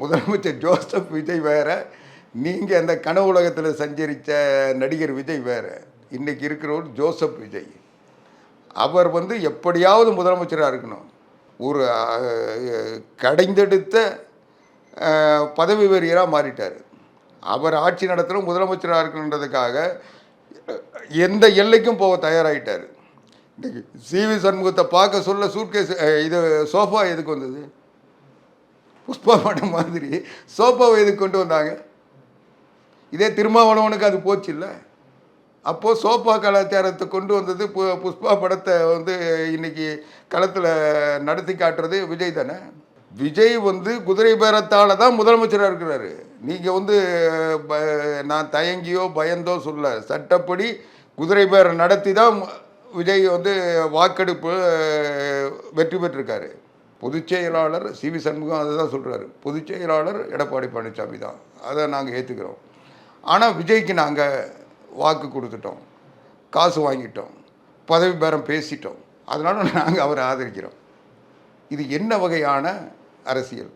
முதலமைச்சர் ஜோசப் விஜய் வேறு, நீங்கள் அந்த கனவு உலகத்தில் சஞ்சரித்த நடிகர் விஜய் வேறு. இன்றைக்கி இருக்கிறவர் ஜோசப் விஜய். அவர் வந்து எப்படியாவது முதலமைச்சராக இருக்கணும். ஒரு கடைந்தெடுத்த பதவி வெறியராக மாறிட்டார். அவர் ஆட்சி நடத்தணும், முதலமைச்சராக இருக்கணுன்றதுக்காக எந்த எல்லைக்கும் போக தயாராகிட்டார். இன்றைக்கி சிவி சண்முகத்தை பார்க்க சொல்ல சூட்கேஸ் இது சோஃபா எதுக்கு வந்தது? புஷ்பா படம் மாதிரி சோஃபாவை எதுக்கு கொண்டு வந்தாங்க? இதே திருமாவளவனுக்கு அது போச்சு இல்லை? அப்போது சோஃபா கலாச்சாரத்தை கொண்டு வந்தது புஷ்பா படத்தை வந்து இன்றைக்கி களத்தில் நடத்தி காட்டுறது விஜய் தானே. விஜய் வந்து குதிரை பேரத்தால் தான் முதலமைச்சராக இருக்கிறாரு. நீங்கள் வந்து நான் தயங்கியோ பயந்தோ சொல்ல, சட்டப்படி குதிரை பேரம் நடத்தி தான் விஜய் வந்து வாக்கெடுப்பு வெற்றி பெற்றிருக்காரு. பொதுச் செயலாளர் சிவி சண்முகம் அதை தான் சொல்கிறாரு. பொதுச் செயலாளர் எடப்பாடி பழனிசாமி தான், அதை நாங்கள் ஏற்றுக்கிறோம். ஆனால் விஜய்க்கு நாங்கள் வாக்கு கொடுத்துட்டோம், காசு வாங்கிட்டோம், பதவி பேரம் பேசிட்டோம், அதனால் நாங்கள் அவரை ஆதரிக்கிறோம். இது என்ன வகையான அரசியல்?